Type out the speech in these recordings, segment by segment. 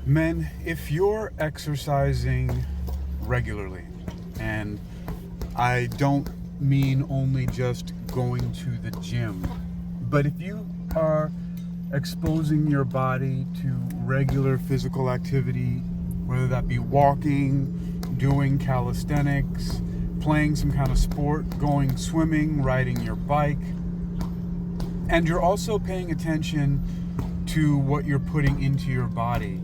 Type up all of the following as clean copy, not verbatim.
Men, if you're exercising regularly, and I don't mean only just going to the gym, but if you are exposing your body to regular physical activity, whether that be walking, doing calisthenics, playing some kind of sport, going swimming, riding your bike, and you're also paying attention to what you're putting into your body,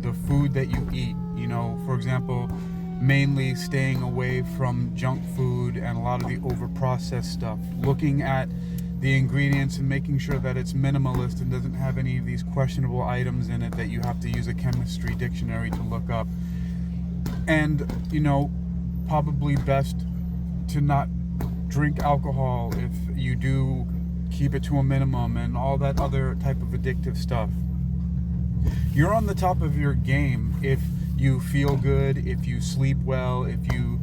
the food that you eat, for example, mainly staying away from junk food and a lot of the over-processed stuff, looking at the ingredients and making sure that it's minimalist and doesn't have any of these questionable items in it that you have to use a chemistry dictionary to look up. And, probably best to not drink alcohol. If you do, keep it to a minimum, and all that other type of addictive stuff. You're on the top of your game if you feel good, if you sleep well, if you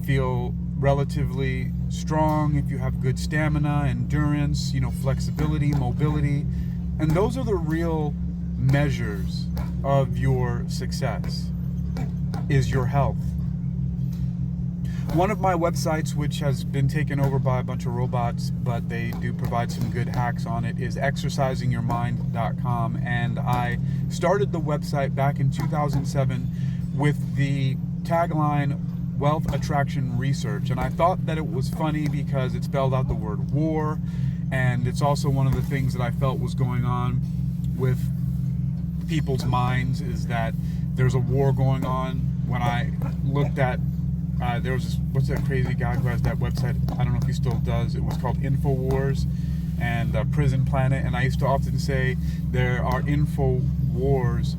feel relatively strong, if you have good stamina, endurance, flexibility, mobility. And those are the real measures of your success, is your health. One of my websites, which has been taken over by a bunch of robots, but they do provide some good hacks on it, is exercisingyourmind.com. And I started the website back in 2007 with the tagline, Wealth Attraction Research. And I thought that it was funny because it spelled out the word war. And it's also one of the things that I felt was going on with people's minds, is that there's a war going on. When I looked at there was what's that crazy guy who has that website? I don't know if he still does. It was called InfoWars and Prison Planet. And I used to often say there are info wars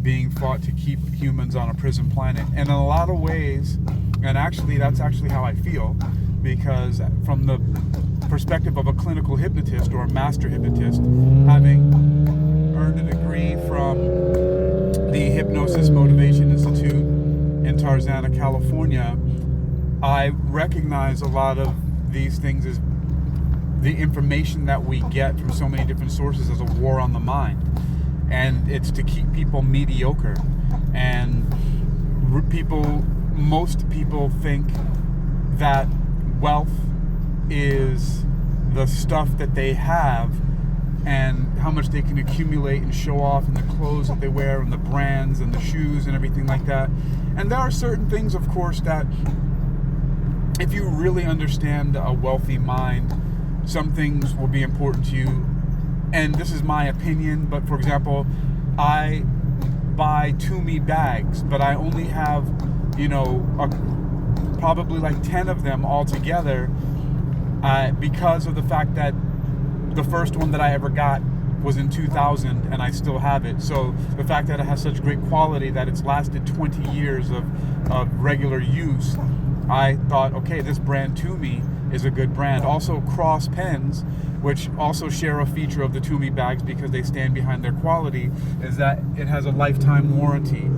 being fought to keep humans on a prison planet. And in a lot of ways, and actually that's actually how I feel, because from the perspective of a clinical hypnotist or a master hypnotist, having earned a degree from the Hypnosis Motivation Institute in Tarzana, California, I recognize a lot of these things as the information that we get from so many different sources as a war on the mind. And it's to keep people mediocre. And most people think that wealth is the stuff that they have and how much they can accumulate and show off, and the clothes that they wear and the brands and the shoes and everything like that. And there are certain things, of course, that if you really understand a wealthy mind, some things will be important to you. And this is my opinion, but for example, I buy Tumi bags, but I only have, probably like 10 of them all together, because of the fact that the first one that I ever got was in 2000 and I still have it. So the fact that it has such great quality that it's lasted 20 years of regular use, I thought, okay, this brand Tumi is a good brand. Also, Cross pens, which also share a feature of the Tumi bags because they stand behind their quality, is that it has a lifetime warranty.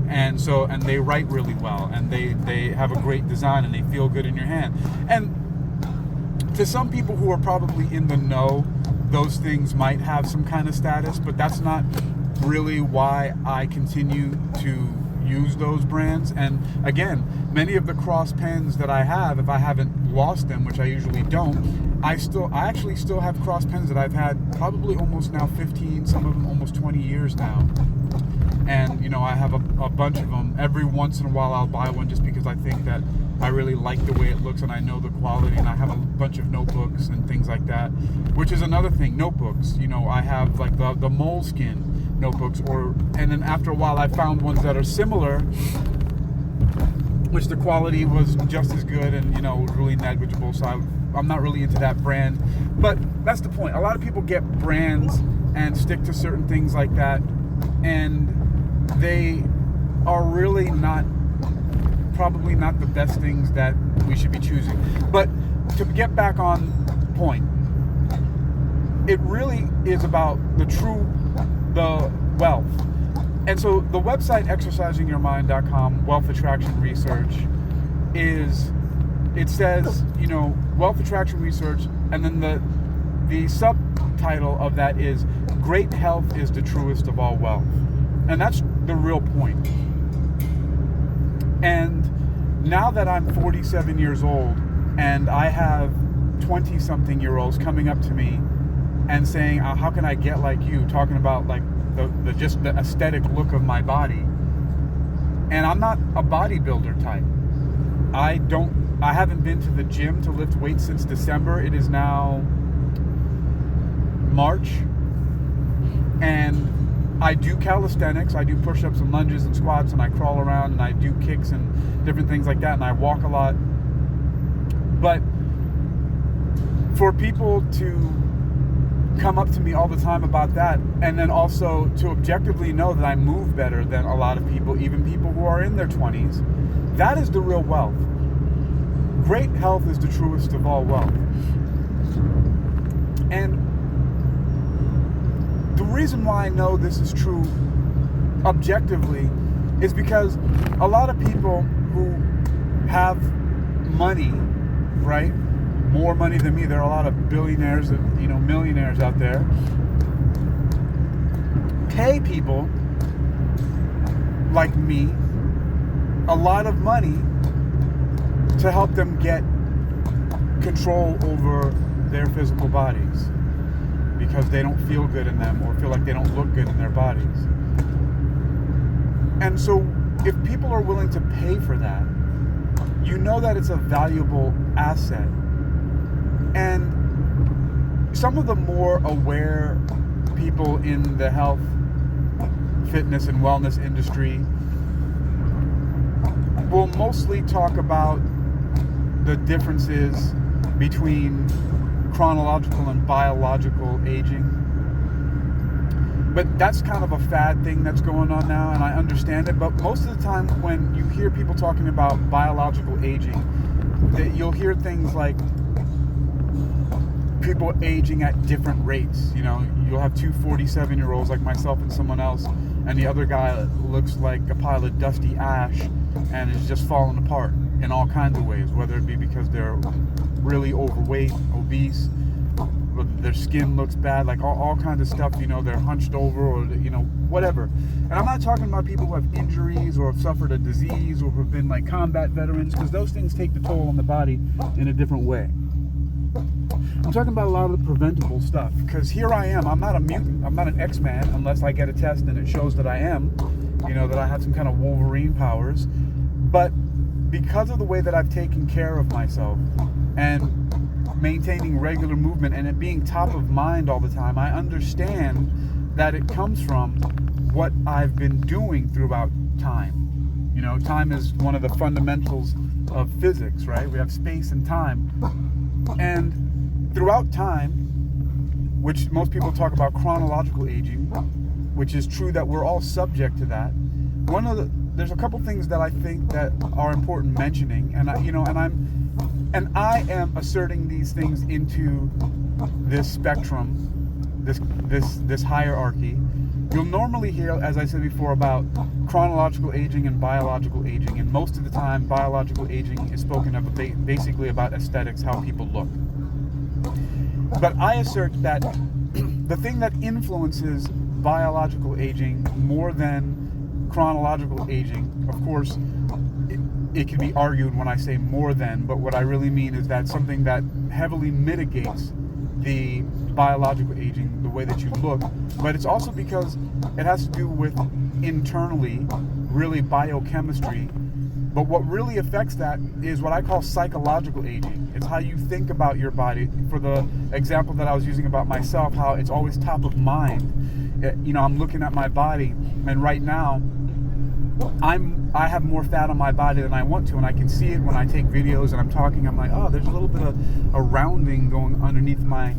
And they write really well, and they have a great design, and they feel good in your hand. And to some people who are probably in the know, those things might have some kind of status, but that's not really why I continue to use those brands. And again, many of the Cross pens that I have, if I haven't lost them, which I usually don't, I actually still have Cross pens that I've had probably almost now 15, some of them almost 20 years now. And I have a bunch of them. Every once in a while I'll buy one just because I think that I really like the way it looks and I know the quality, and I have a bunch of notebooks and things like that, which is another thing. Notebooks, I have like the moleskin notebooks, and then after a while I found ones that are similar, which the quality was just as good and was really negligible, so I'm not really into that brand. But that's the point. A lot of people get brands and stick to certain things like that, and they are really probably not the best things that we should be choosing. But to get back on point, it really is about the wealth. And so the website exercisingyourmind.com, Wealth Attraction Research, it says, Wealth Attraction Research, and then the subtitle of that is Great Health is the Truest of All Wealth. And that's the real point. And now that I'm 47 years old and I have 20-something-year-olds coming up to me and saying, how can I get like you, talking about like the just the aesthetic look of my body. And I'm not a bodybuilder type. I haven't been to the gym to lift weights since December. It is now March. And I do calisthenics. I do push-ups and lunges and squats, and I crawl around, and I do kicks and different things like that, and I walk a lot. But for people to come up to me all the time about that, and then also to objectively know that I move better than a lot of people, even people who are in their 20s, that is the real wealth. Great health is the truest of all wealth. And the reason why I know this is true objectively is because a lot of people who have money, right? More money than me. There are a lot of billionaires and, millionaires out there. Pay people like me a lot of money to help them get control over their physical bodies because they don't feel good in them or feel like they don't look good in their bodies. And so if people are willing to pay for that, you know that it's a valuable asset. And some of the more aware people in the health, fitness, and wellness industry will mostly talk about the differences between chronological and biological aging. But that's kind of a fad thing that's going on now, and I understand it. But most of the time when you hear people talking about biological aging, that you'll hear things like people aging at different rates. You'll have two 47-year-olds like myself and someone else, and the other guy looks like a pile of dusty ash and is just falling apart in all kinds of ways, whether it be because they're really overweight, obese, their skin looks bad, like all kinds of stuff, they're hunched over or, whatever. And I'm not talking about people who have injuries or have suffered a disease or who have been like combat veterans, because those things take the toll on the body in a different way. I'm talking about a lot of the preventable stuff, because here I am. I'm not a mutant. I'm not an X-Man unless I get a test and it shows that I am, that I have some kind of Wolverine powers. But because of the way that I've taken care of myself and maintaining regular movement and it being top of mind all the time, I understand that it comes from what I've been doing throughout time. Time is one of the fundamentals of physics, right? We have space and time. And throughout time, which most people talk about chronological aging, which is true that we're all subject to that. There's a couple things that I think that are important mentioning, and I am asserting these things into this spectrum, this hierarchy. You'll normally hear, as I said before, about chronological aging and biological aging, and most of the time biological aging is spoken of basically about aesthetics, how people look. But I assert that the thing that influences biological aging more than chronological aging, of course, it can be argued when I say more than, but what I really mean is that something that heavily mitigates the biological aging, the way that you look, but it's also because it has to do with internally, really biochemistry. But what really affects that is what I call psychological aging. It's how you think about your body. For the example that I was using about myself, how it's always top of mind. I'm looking at my body, and right now, I have more fat on my body than I want to, and I can see it when I take videos and I'm talking. I'm like, oh, there's a little bit of a rounding going underneath my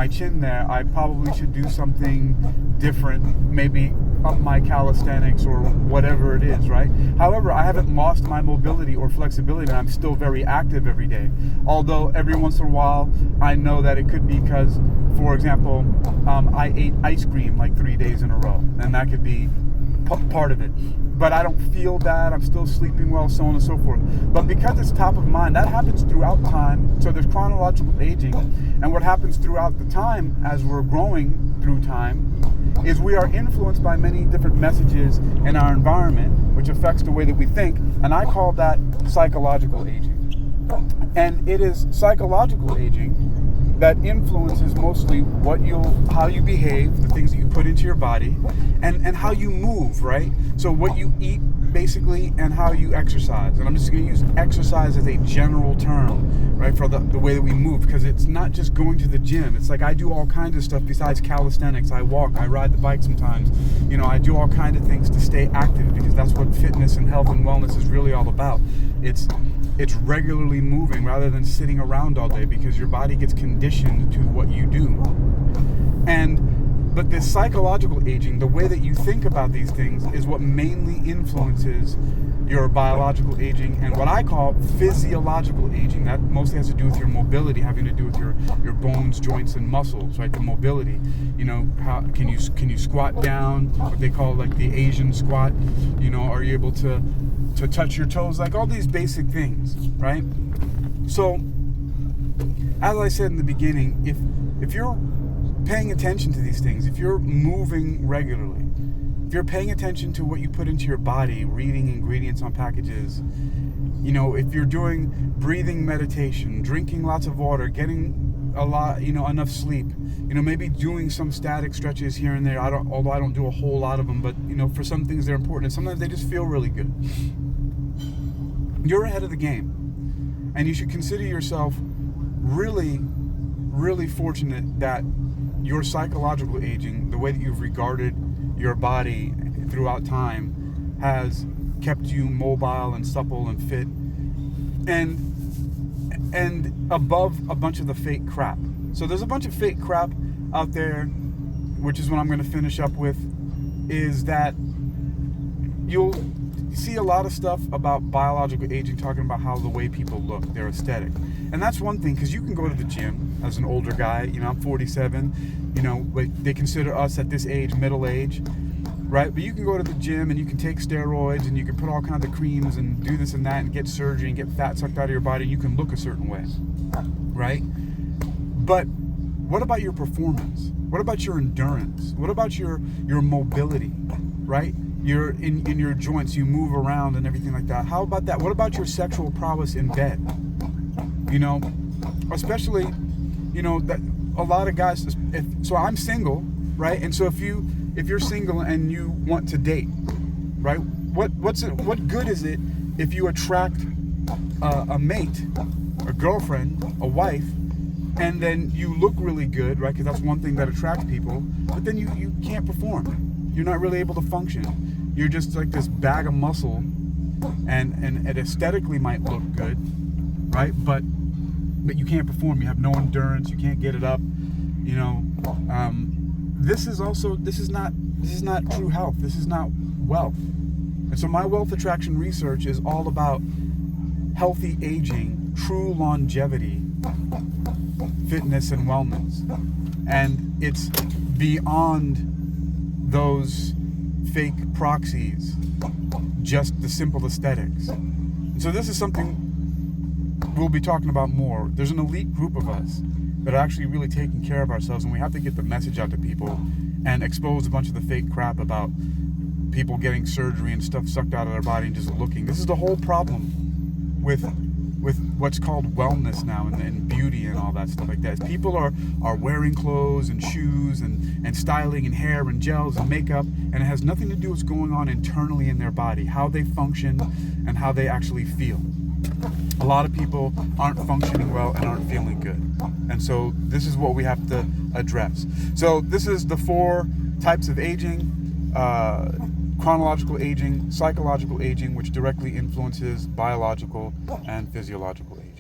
chin there. I probably should do something different, maybe up my calisthenics or whatever it is, right? However, I haven't lost my mobility or flexibility, and I'm still very active every day. Although every once in a while, I know that it could be because, for example, I ate ice cream like 3 days in a row, and that could be part of it. But I don't feel bad, I'm still sleeping well, so on and so forth. But because it's top of mind, that happens throughout time. So there's chronological aging, and what happens throughout the time as we're growing through time is we are influenced by many different messages in our environment, which affects the way that we think, and I call that psychological aging. And it is psychological aging that influences mostly how you behave, the things that you put into your body, and how you move, right? So what you eat, basically, and how you exercise. And I'm just going to use exercise as a general term, right, for the way that we move, because it's not just going to the gym. It's like I do all kinds of stuff besides calisthenics. I walk, I ride the bike sometimes. I do all kinds of things to stay active, because that's what fitness and health and wellness is really all about. It's regularly moving rather than sitting around all day, because your body gets conditioned to what you do. But this psychological aging, the way that you think about these things, is what mainly influences your biological aging and what I call physiological aging. That mostly has to do with your mobility, having to do with your bones, joints, and muscles, right? The mobility. How can you squat down? What they call like the Asian squat. Are you able to touch your toes? Like all these basic things, right? So, as I said in the beginning, if you're paying attention to these things, if you're moving regularly, if you're paying attention to what you put into your body, reading ingredients on packages, if you're doing breathing meditation, drinking lots of water, getting a lot, enough sleep, maybe doing some static stretches here and there. Although I don't do a whole lot of them, but for some things they're important, and sometimes they just feel really good. You're ahead of the game, and you should consider yourself really, really fortunate that your psychological aging, the way that you've regarded your body throughout time, has kept you mobile and supple and fit and above a bunch of the fake crap. So there's a bunch of fake crap out there, which is what I'm going to finish up with, is that you'll see a lot of stuff about biological aging talking about how the way people look, their aesthetic. And that's one thing, because you can go to the gym as an older guy. I'm 47. They consider us at this age middle age, right? But you can go to the gym and you can take steroids and you can put all kinds of creams and do this and that and get surgery and get fat sucked out of your body, and you can look a certain way, right? But what about your performance? What about your endurance? What about your mobility, right? You're in your joints, you move around and everything like that. How about that? What about your sexual prowess in bed? Especially, that a lot of guys. So I'm single, right? And so if you're single and you want to date, right? What good is it if you attract a mate, a girlfriend, a wife, and then you look really good, right? Because that's one thing that attracts people. But then you can't perform. You're not really able to function. You're just like this bag of muscle, and it aesthetically might look good, right? But you can't perform. You have no endurance. You can't get it up. This is not true health. This is not wealth. And so my wealth attraction research is all about healthy aging, true longevity, fitness, and wellness. And it's beyond those fake proxies, just the simple aesthetics. And so this is something we'll be talking about more. There's an elite group of us that are actually really taking care of ourselves, and we have to get the message out to people and expose a bunch of the fake crap about people getting surgery and stuff sucked out of their body and just looking. This is the whole problem with what's called wellness now and beauty and all that stuff like that. People are wearing clothes and shoes and styling and hair and gels and makeup, and it has nothing to do with what's going on internally in their body, how they function and how they actually feel. A lot of people aren't functioning well and aren't feeling good. And so this is what we have to address. So this is the 4 types of aging: chronological aging, psychological aging, which directly influences biological and physiological aging.